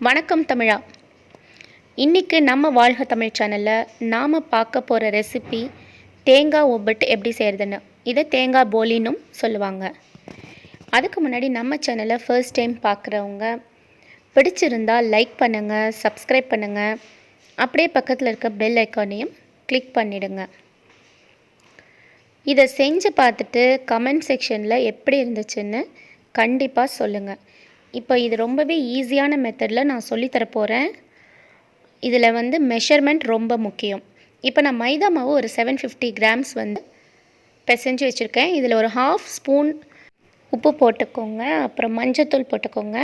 வணக்கம் தமிழா. இன்றைக்கி நம்ம வாழ்க தமிழ் சேனலில் நாம் பார்க்க போகிற ரெசிபி தேங்காய் ஒப்பட்டு எப்படி செய்கிறதுன்னு. இதை தேங்காய் போலின்னும் சொல்லுவாங்க. அதுக்கு முன்னாடி நம்ம சேனலை ஃபர்ஸ்ட் டைம் பார்க்குறவங்க பிடிச்சிருந்தால் லைக் பண்ணுங்கள், சப்ஸ்கிரைப் பண்ணுங்கள், அப்படியே பக்கத்தில் இருக்க பெல் ஐக்கானையும் கிளிக் பண்ணிவிடுங்க. இதை செஞ்சு பார்த்துட்டு கமெண்ட் செக்ஷனில் எப்படி இருந்துச்சுன்னு கண்டிப்பாக சொல்லுங்கள். இப்போ இது ரொம்பவே ஈஸியான மெத்தடில் நான் சொல்லித்தரப்போகிறேன். இதில் மெஷர்மெண்ட் ரொம்ப முக்கியம். இப்போ நான் மைதா மாவு ஒரு 750 கிராம்ஸ் பிசைஞ்சு வச்சுருக்கேன். இதில் ஒரு 1/2 ஸ்பூன் உப்பு போட்டுக்கோங்க, அப்புறம் மஞ்சத்தூள் போட்டுக்கோங்க.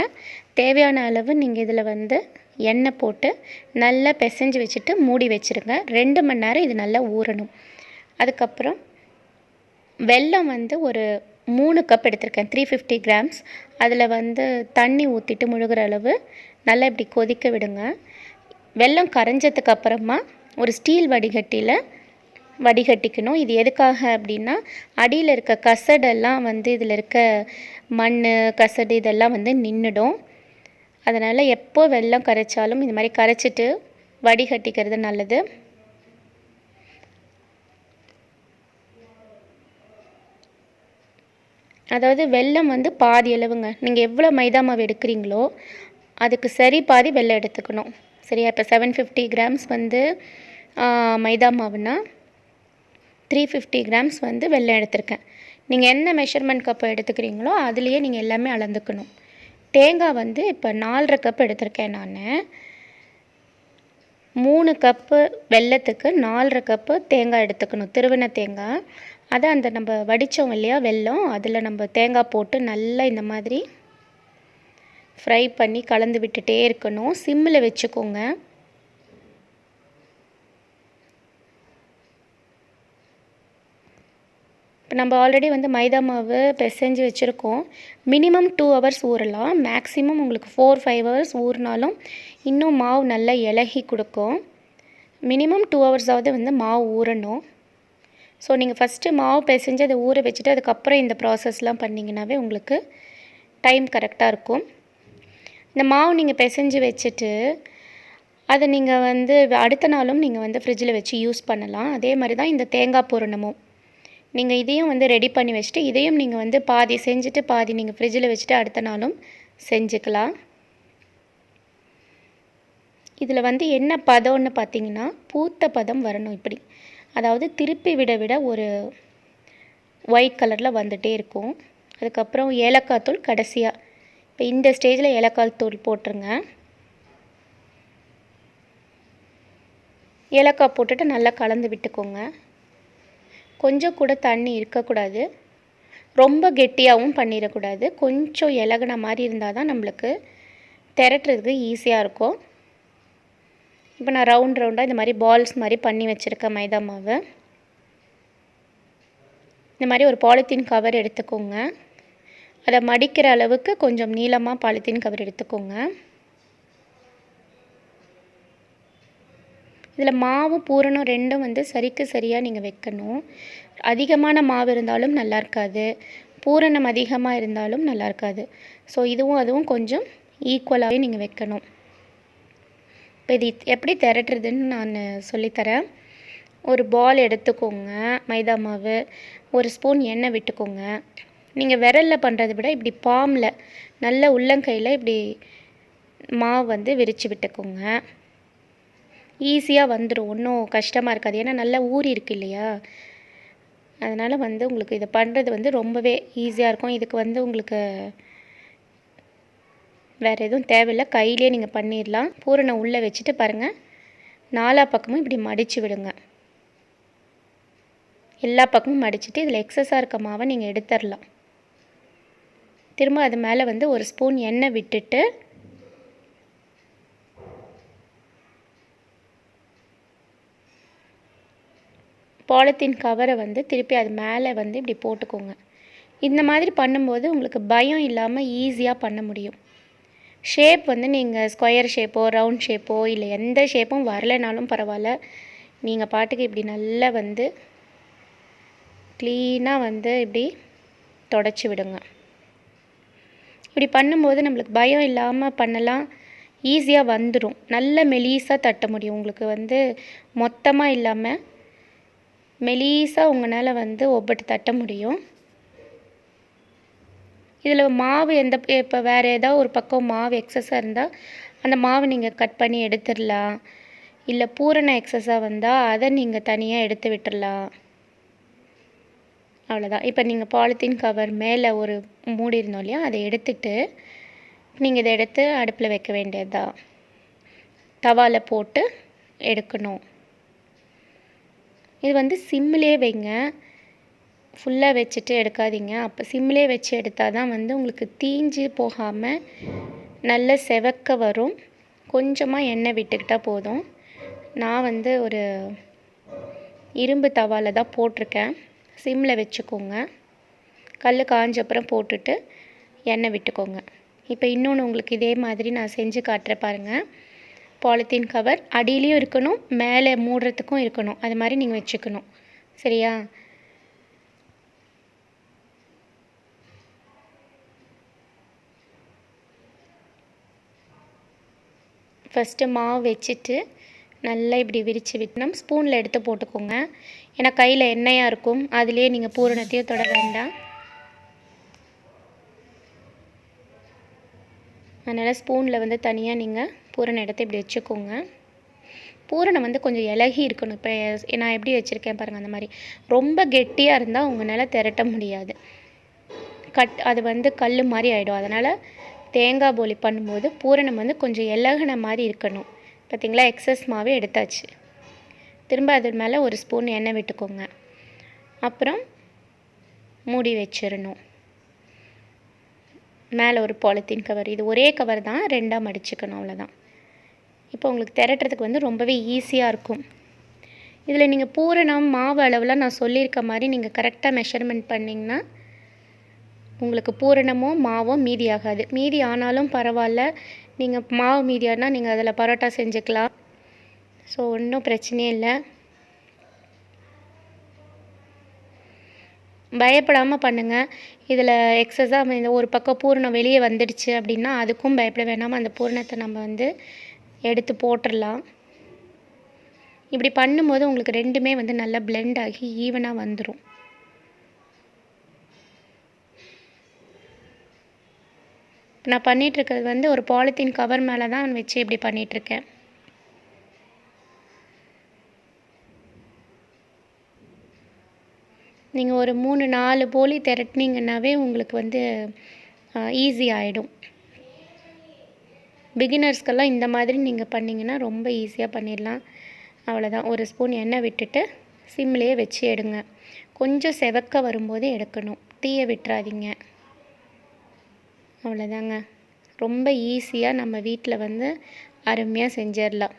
தேவையான அளவு நீங்கள் இதில் எண்ணெய் போட்டு நல்லா பிசைஞ்சு வச்சுட்டு மூடி வச்சுருங்க. 2 மணி நேரம் இது நல்லா ஊறணும். அதுக்கப்புறம் வெல்லம் ஒரு 3 கப் எடுத்திருக்கேன், 350 கிராம்ஸ். அதில் தண்ணி ஊற்றிட்டு முழுகிற அளவு நல்லா இப்படி கொதிக்க விடுங்க. வெல்லம் கரைஞ்சதுக்கு அப்புறமா ஒரு ஸ்டீல் வடிகட்டியில் வடிகட்டிக்கணும். இது எதுக்காக அப்படின்னா, அடியில் இருக்க கசடெல்லாம் இதில் இருக்க மண் கசடு இதெல்லாம் நின்றுடும். அதனால் எப்போ வெல்லம் கரைச்சாலும் இது மாதிரி கரைச்சிட்டு வடிகட்டிக்கிறது நல்லது. அதாவது வெல்லம் பாதி அளவுங்க. நீங்கள் எவ்வளோ மைதா மாவு எடுக்கிறீங்களோ அதுக்கு சரி பாதி வெல்லம் எடுத்துக்கணும். சரியா? இப்போ 750 கிராம்ஸ் மைதா மாவுனா 350 கிராம்ஸ் வெல்லம் எடுத்திருக்கேன். நீங்கள் என்ன மெஷர்மெண்ட் கப்பை எடுத்துக்கிறீங்களோ அதுலேயே நீங்கள் எல்லாமே அளந்துக்கணும். தேங்காய் இப்போ 4.5 கப் எடுத்திருக்கேன் நான். 3 கப்பு வெல்லத்துக்கு 4.5 கப்பு தேங்காய் எடுத்துக்கணும், திருவின தேங்காய். அதை நம்ம வடித்தோம் இல்லையா வெல்லம், அதில் நம்ம தேங்காய் போட்டு நல்லா இந்த மாதிரி ஃப்ரை பண்ணி கலந்து விட்டுட்டே இருக்கணும். சிம்மில் வச்சுக்கோங்க. இப்போ நம்ம ஆல்ரெடி மைதா மாவு பிசைஞ்சு வச்சுருக்கோம். Minimum 2 hours ஊறலாம். மேக்ஸிமம் உங்களுக்கு 4-5 ஹவர்ஸ் ஊறினாலும் இன்னும் மாவு நல்லா இலகி கொடுக்கும். மினிமம் 2 ஹவர்ஸாவது மாவு ஊறணும். ஸோ நீங்கள் ஃபஸ்ட்டு மாவு பிசைஞ்சு அதை ஊற வச்சுட்டு அதுக்கப்புறம் இந்த ப்ராசஸ்லாம் பண்ணிங்கனாவே உங்களுக்கு டைம் கரெக்டாக இருக்கும். இந்த மாவு நீங்கள் பிசைஞ்சு வச்சுட்டு அதை நீங்கள் அடுத்த நாளும் நீங்கள் ஃப்ரிட்ஜில் வச்சு யூஸ் பண்ணலாம். அதே மாதிரி தான் இந்த தேங்காய் பூரணமும். நீங்கள் இதையும் ரெடி பண்ணி வச்சுட்டு இதையும் நீங்கள் பாதி செஞ்சுட்டு பாதி நீங்கள் ஃப்ரிட்ஜில் வச்சுட்டு அடுத்த நாளும் செஞ்சுக்கலாம். இதில் என்ன பதம்னு பார்த்தீங்கன்னா, பூத்த பதம் வரணும் இப்படி. அதாவது திருப்பி விட விட ஒரு ஒயிட் கலரில் வந்துகிட்டே இருக்கும். அதுக்கப்புறம் ஏலக்காய் தூள் கடைசியாக. இப்போ இந்த ஸ்டேஜில் ஏலக்காய் தூள் போட்டுருங்க. ஏலக்காய் போட்டுட்டு நல்லா கலந்து விட்டுக்கோங்க. கொஞ்சம் கூட தண்ணி இருக்கக்கூடாது, ரொம்ப கெட்டியாகவும் பண்ணிடக்கூடாது. கொஞ்சம் இலகுன மாதிரி இருந்தால் தான் நம்மளுக்கு திரட்டுறதுக்கு ஈஸியாக இருக்கும். இப்போ நான் ரவுண்டாக இந்த மாதிரி பால்ஸ் மாதிரி பண்ணி வச்சுருக்கேன் மைதா மாவு. இந்த மாதிரி ஒரு பாலித்தீன் கவர் எடுத்துக்கோங்க. அதை மடிக்கிற அளவுக்கு கொஞ்சம் நீளமாக பாலித்தீன் கவர் எடுத்துக்கோங்க. இதில் மாவு பூரணம் ரெண்டும் சரிக்கு சரியாக நீங்கள் வைக்கணும். அதிகமான மாவு இருந்தாலும் நல்லா இருக்காது, பூரணம் அதிகமாக இருந்தாலும் நல்லா இருக்காது. ஸோ இதுவும் அதுவும் கொஞ்சம் ஈக்குவலாகவே நீங்கள் வைக்கணும். இப்போ இது எப்படி திரட்டுறதுன்னு நான் சொல்லித்தரேன். ஒரு பால் எடுத்துக்கோங்க மைதா மாவு, ஒரு ஸ்பூன் எண்ணெய் விட்டுக்கோங்க. நீங்கள் விரலில் பண்ணுறதை விட இப்படி பாமில் நல்ல உள்ளங்கையில் இப்படி மாவு விரித்து விட்டுக்கோங்க. ஈஸியாக வந்துடும், ஒன்றும் கஷ்டமாக இருக்காது. ஏன்னா நல்லா ஊறி இருக்கு இல்லையா, அதனால் உங்களுக்கு இதை பண்ணுறது ரொம்பவே ஈஸியாக இருக்கும். இதுக்கு உங்களுக்கு வேறு எதுவும் தேவையில்லை, கையிலே நீங்கள் பண்ணிடலாம். பூரணம் உள்ளே வச்சுட்டு பாருங்கள், 4 பக்கமும் இப்படி மடித்து விடுங்க. எல்லா பக்கமும் மடிச்சுட்டு இதில் எக்ஸஸாக இருக்க மாவை நீங்கள் எடுத்துடலாம். திரும்ப அது மேலே ஒரு ஸ்பூன் எண்ணெய் விட்டுட்டு பாலித்தீன் கவரை திருப்பி அது மேலே இப்படி போட்டுக்கோங்க. இந்த மாதிரி பண்ணும்போது உங்களுக்கு பயம் இல்லாமல் ஈஸியாக பண்ண முடியும். ஷேப் நீங்கள் ஸ்கொயர் ஷேப்போ ரவுண்ட் ஷேப்போ இல்லை எந்த ஷேப்பும் வரலைனாலும் பரவாயில்ல, நீங்கள் பாட்டுக்கு இப்படி நல்லா க்ளீனாக இப்படி தொடச்சி விடுங்க. இப்படி பண்ணும்போது நம்மளுக்கு பயம் இல்லாமல் பண்ணலாம். ஈஸியாக வந்துடும். நல்ல மெலிசாக தட்ட முடியும். உங்களுக்கு வந்து மொத்தமாக இல்லாமல் மெலிசாக உங்களால் வந்து ஒப்பட்டு தட்ட முடியும். இதில் மாவு இப்போ வேறு ஏதாவது ஒரு பக்கம் மாவு எக்ஸஸாக இருந்தால் அந்த மாவு நீங்கள் கட் பண்ணி எடுத்துடலாம். இல்லை பூரண எக்ஸஸாக வந்தால் அதை நீங்கள் தனியாக எடுத்து விட்டுடலாம். அவ்வளோதான். இப்போ நீங்கள் பாலித்தீன் கவர் மேலே ஒரு மூடி இருந்தோம் இல்லையா, அதை எடுத்துட்டு நீங்கள் இதை எடுத்து அடுப்பில் வைக்க வேண்டியதுதான். தவாவில் போட்டு எடுக்கணும். இது வந்து சிம்மிலே வைங்க, ஃபுல்லாக வச்சுட்டு எடுக்காதீங்க. அப்போ சிம்மிலே வச்சு எடுத்தால் தான் வந்து உங்களுக்கு தீஞ்சு போகாமல் நல்ல செவக்க வரும். கொஞ்சமாக எண்ணெய் விட்டுக்கிட்டால் போதும். நான் வந்து ஒரு இரும்பு தவாவில் தான் போட்டிருக்கேன். சிம்மில் வச்சுக்கோங்க. கல் காஞ்சப்புறம் போட்டுட்டு எண்ணெய் விட்டுக்கோங்க. இப்போ இன்னொன்று உங்களுக்கு இதே மாதிரி நான் செஞ்சு காட்டுறேன் பாருங்கள். பாலித்தீன் கவர் அடியிலையும் இருக்கணும், மேலே மூடுறதுக்கும் இருக்கணும். அது மாதிரி நீங்கள் வச்சுக்கணும். சரியா? ஃபஸ்ட்டு மாவு வச்சுட்டு நல்லா இப்படி விரித்து விட்டணும். ஸ்பூனில் எடுத்து போட்டுக்கோங்க. ஏன்னா கையில் எண்ணெயாக இருக்கும். அதுலேயே நீங்கள் பூரணத்தையும் தொட வேண்டாம். அதனால் ஸ்பூனில் வந்து தனியாக நீங்கள் பூரணம் எடுத்து இப்படி வச்சுக்கோங்க. பூரணம் வந்து கொஞ்சம் இலகி இருக்கணும். இப்போ நான் எப்படி வச்சுருக்கேன் பாருங்கள், அந்த மாதிரி. ரொம்ப கெட்டியாக இருந்தால் உங்களால் திரட்ட முடியாது. அது வந்து கல் மாதிரி ஆகிடும். அதனால் தேங்காய் போலி பண்ணும்போது பூரணம் வந்து கொஞ்சம் இலகுன மாதிரி இருக்கணும். பார்த்திங்களா, எக்ஸஸ் மாவே எடுத்தாச்சு. திரும்ப அது மேலே ஒரு ஸ்பூன் எண்ணெய் விட்டுக்கோங்க. அப்புறம் மூடி வச்சிடணும். மேலே ஒரு பாலித்தீன் கவர், இது ஒரே கவர் தான், ரெண்டாக மடிச்சுக்கணும். அவ்வளோதான். இப்போ உங்களுக்கு திரட்டுறதுக்கு வந்து ரொம்பவே ஈஸியாக இருக்கும். இதில் நீங்கள் பூரணம் மாவு அளவுலாம் நான் சொல்லியிருக்க மாதிரி நீங்கள் கரெக்டாக மெஷர்மெண்ட் பண்ணிங்கன்னா உங்களுக்கு பூரணமோ மாவோ மீதி ஆகாது. மீதி ஆனாலும் பரவாயில்ல, நீங்கள் மாவு மீதியானால் நீங்கள் அதில் பரோட்டா செஞ்சுக்கலாம். ஸோ ஒன்றும் பிரச்சனையே இல்லை. பயப்படாமல் பண்ணுங்கள். இதில் எக்ஸஸாக இந்த ஒரு பக்கம் பூரணம் வெளியே வந்துடுச்சு அப்படின்னா அதுக்கும் பயப்பட வேணாமல் அந்த பூரணத்தை நம்ம வந்து எடுத்து போட்டுடலாம். இப்படி பண்ணும்போது உங்களுக்கு ரெண்டுமே வந்து நல்லா பிளெண்ட் ஆகி ஈவனாக வந்துடும். நான் பண்ணிகிட்ருக்கிறது வந்து ஒரு பாலித்தீன் கவர் மேலே தான் வச்சு இப்படி பண்ணிகிட்ருக்கேன். நீங்கள் ஒரு 3-4 போலி திரட்டினீங்கன்னாவே உங்களுக்கு வந்து ஈஸி ஆகிடும். பிகினர்ஸ்க்கெல்லாம் இந்த மாதிரி நீங்கள் பண்ணிங்கன்னா ரொம்ப ஈஸியாக பண்ணிடலாம். அவ்வளோதான். ஒரு ஸ்பூன் எண்ணெய் விட்டுட்டு சிம்லேயே வச்சு எடுங்க. கொஞ்சம் செவக்க வரும்போது எடுக்கணும், தீயை விட்டுறாதீங்க. அவ்வளோதாங்க. ரொம்ப ஈஸியாக நம்ம வீட்டில் வந்து அருமையாக செஞ்சிடலாம்.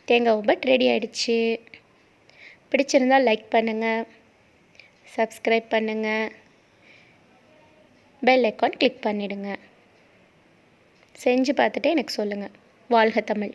தேங்காய் ஒப்பட் ரெடி ஆகிடுச்சு. பிடிச்சிருந்தால் லைக் பண்ணுங்கள், சப்ஸ்கிரைப் பண்ணுங்கள், பெல் ஐக்கான் கிளிக் பண்ணிவிடுங்க. செஞ்சு பார்த்துட்டு எனக்கு சொல்லுங்கள். வாழ்க தமிழ்.